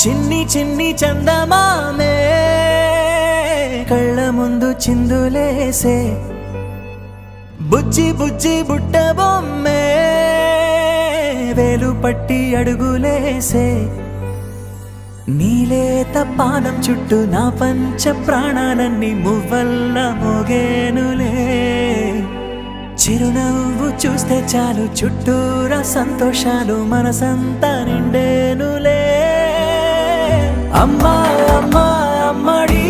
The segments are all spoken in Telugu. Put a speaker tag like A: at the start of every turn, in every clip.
A: చిన్ని చిన్ని చందమామే కళ్ళ ముందు చిందులేసే బుజ్జి బుజ్జి బుట్ట బొమ్మే వేలు పట్టి అడుగులేసే నీలేత పానం చుట్టూ నా పంచ ప్రాణాలన్నీ మువ్వల్ల మోగేనులే చిరునవ్వు చూస్తే చాలు చుట్టూరా సంతోషాలు మనసంతా నిండేనులే అమ్మా అమ్మా అమ్మడి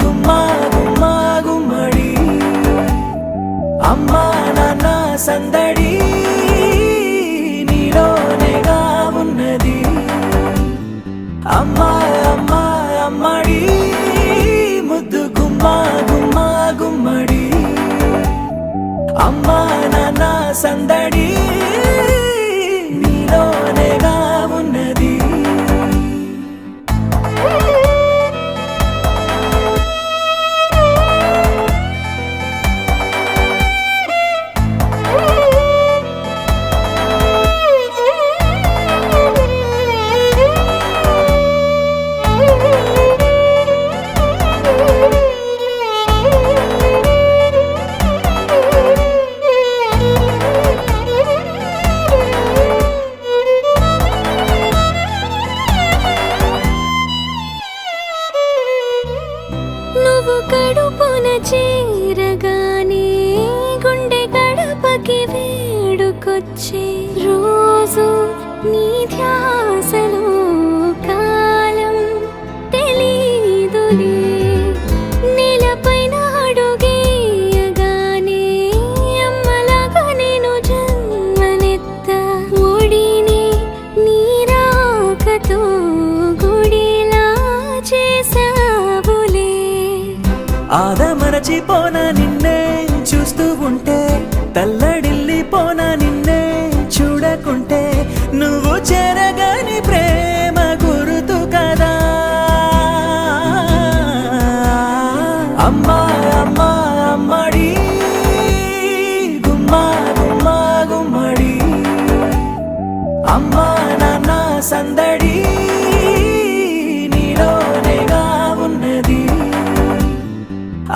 A: గుమ్మా గుమ్మా గుమ్మడి అమ్మా నాన్న సందడి నీలోనేగా ఉన్నది అమ్మా అమ్మా అమ్మడి ముద్దు గుమ్మా గుమ్మా గుమ్మడి అమ్మా నాన్న సందడి నీలోనేగా ఉన్నది
B: కడుపున చేరగానే గుండె గడపకి వేడుకొచ్చే రోజు నీ ధ్యాసలో కాలం తెలీదులే నేలపైన అడుగేయగానే అమ్మలాగా నేను జన్మనెత్త ఒడిని నీ రాకతో గుడిలా చేసావులే
A: ఆదమరచిపోనా నిన్నే చూస్తూ ఉంటే తల్లడిల్లిపోనా నిన్నే చూడకుంటే నువ్వు చెరగని ప్రేమ గురుతు కదా అమ్మా అమ్మా అమ్మడి గుమ్మా గుమ్మా గుమ్మడి అమ్మా నాన్న సందడి నీలోనేగా ఉన్నది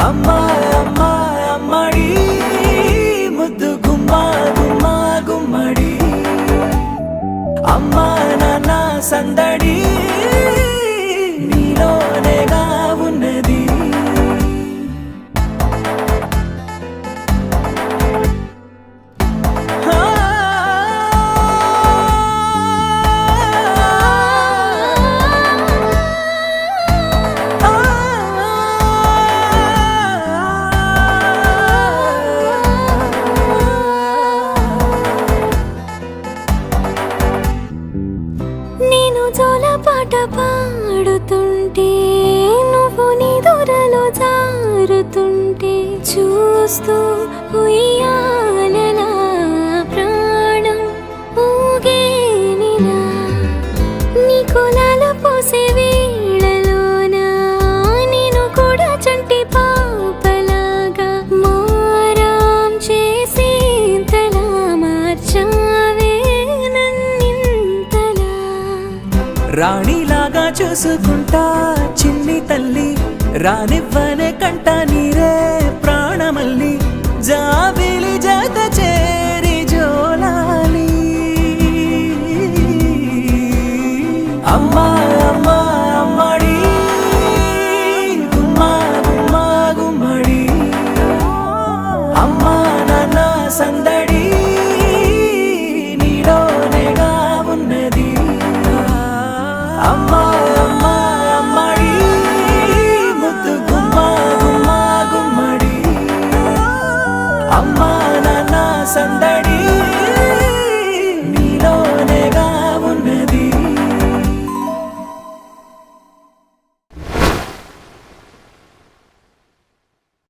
A: అమ్మా అమ్మా అమ్మడి ముద్దు గుమ్మా గుమ్మా గుమ్మడి అమ్మా నాన్న సందడి నీలోనేగా ఉన్నది
B: పాట పాడుతుంటే నువ్వు నీ దూరలో జారుతుంటే చూస్తూ ఉయ్యాలలా ప్రాణం ఊగేనిలా నీ కులాల పోసే వేళలోన నేను కూడా చంటి పాపలాగా మారాం చేసేంతలా మార్చావే నన్నింతలా
A: రాణిలాగా చూసుకుంటా చిన్ని తల్లి రానివ్వనే కంట నీరే ప్రాణమల్లి జాబిలి జత చేరి జోలాలి అమ్మా అమ్మా అమ్మడి గుమ్మా గుమ్మా గుమ్మడి అమ్మా నాన్న సందడి నీలోనేగా ఉన్నది అమ్మా అమ్మా అమ్మడి ముద్దు గుమ్మా గుమ్మా గుమ్మడి అమ్మా నాన్న సందడి